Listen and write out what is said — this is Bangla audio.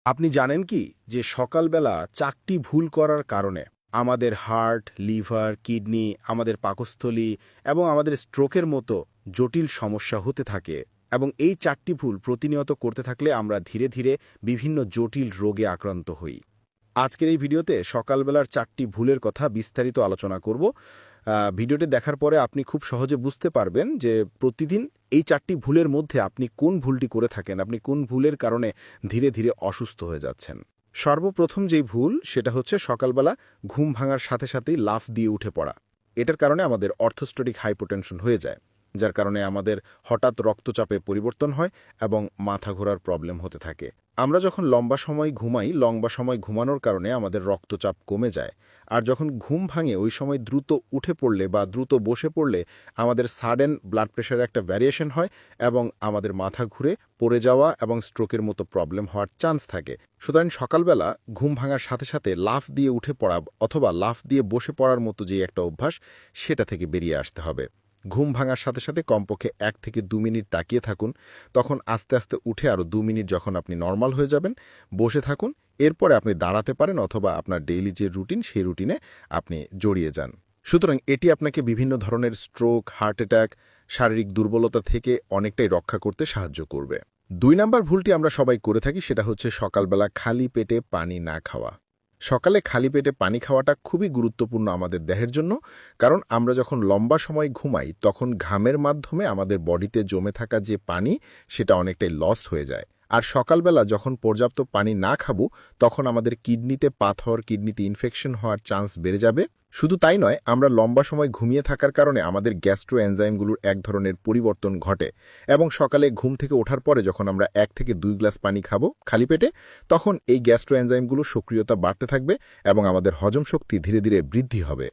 আপনি জানেন কি যে সকালবেলা ৪টি ভুল করার কারণে আমাদের হার্ট, লিভার, কিডনি, আমাদের পাকস্থলী এবং আমাদের স্ট্রোকের মতো জটিল সমস্যা হতে থাকে এবং এই ৪টি ভুল প্রতিনিয়ত করতে থাকলে আমরা ধীরে ধীরে বিভিন্ন জটিল রোগে আক্রান্ত হই। আজকের এই ভিডিওতে সকালবেলার ৪টি ভুলের কথা বিস্তারিত আলোচনা করব। ভিডিওটি দেখার পরে আপনি খুব সহজে বুঝতে পারবেন যে প্রতিদিন এই ৪টি ভুলের মধ্যে আপনি কোন ভুলটি করে থাকেন, আপনি কোন ভুলের কারণে ধীরে ধীরে অসুস্থ হয়ে যাচ্ছেন। সর্বপ্রথম যেই ভুল সেটা হচ্ছে সকালবেলা ঘুম ভাঙার সাথে সাথেই লাফ দিয়ে উঠে পড়া। এটার কারণে আমাদের অর্থোস্ট্যাটিক হাইপোটেনশন হয়ে যায়, যার কারণে আমাদের হঠাৎ রক্তচাপে পরিবর্তন হয় এবং মাথা ঘোরার প্রবলেম হতে থাকে। আমরা যখন লম্বা সময় ঘুমাই, লম্বা সময় ঘুমানোর কারণে আমাদের রক্তচাপ কমে যায়। আর যখন ঘুম ভাঙে ওই সময় দ্রুত উঠে পড়লে বা দ্রুত বসে পড়লে আমাদের সাডেন ব্লাড প্রেশারে একটা ভ্যারিয়েশন হয় এবং আমাদের মাথা ঘুরে পড়ে যাওয়া এবং স্ট্রোকের মতো প্রবলেম হওয়ার চান্স থাকে। সুতরাং সকালবেলা ঘুম ভাঙার সাথে সাথে লাফ দিয়ে উঠে পড়া অথবা লাফ দিয়ে বসে পড়ার মতো যে একটা অভ্যাস, সেটা থেকে বেরিয়ে আসতে হবে। ঘুম ভাঙার সাথে সাথে কমপক্ষে ১ থেকে ২ মিনিট তাকিয়ে থাকুন। তখন আস্তে আস্তে উঠে আরও ২ মিনিট যখন আপনি নর্মাল হয়ে যাবেন, বসে থাকুন। এরপরে আপনি দাঁড়াতে পারেন অথবা আপনার ডেইলি যে রুটিন সেই রুটিনে আপনি জড়িয়ে যান। সুতরাং এটি আপনাকে বিভিন্ন ধরনের স্ট্রোক, হার্ট অ্যাটাক, শারীরিক দুর্বলতা থেকে অনেকটাই রক্ষা করতে সাহায্য করবে। ২ নাম্বার ভুলটি আমরা সবাই করে থাকি, সেটা হচ্ছে সকালবেলা খালি পেটে পানি না খাওয়া। সকালে খালি পেটে পানি খাওয়াটা খুবই গুরুত্বপূর্ণ আমাদের দেহের জন্য, কারণ আমরা যখন লম্বা সময় ঘুমাই তখন ঘামের মাধ্যমে আমাদের বডিতে জমে থাকা যে পানি সেটা অনেকটাই লস হয়ে যায়। আর সকালবেলা যখন পর্যাপ্ত পানি না খাবো তখন আমাদের কিডনিতে পাথর, কিডনিতে ইনফেকশন হওয়ার চান্স বেড়ে যাবে। শুধু তাই নয়, আমরা লম্বা সময় ঘুমিয়ে থাকার কারণে আমাদের গ্যাস্ট্রো এনজাইমগুলোর এক ধরনের পরিবর্তন ঘটে এবং সকালে ঘুম থেকে ওঠার পরে যখন আমরা ১ থেকে ২ গ্লাস পানি খাবো খালি পেটে, তখন এই গ্যাস্ট্রো এনজাইমগুলোর সক্রিয়তা বাড়তে থাকবে এবং আমাদের হজম শক্তি ধীরে ধীরে বৃদ্ধি হবে।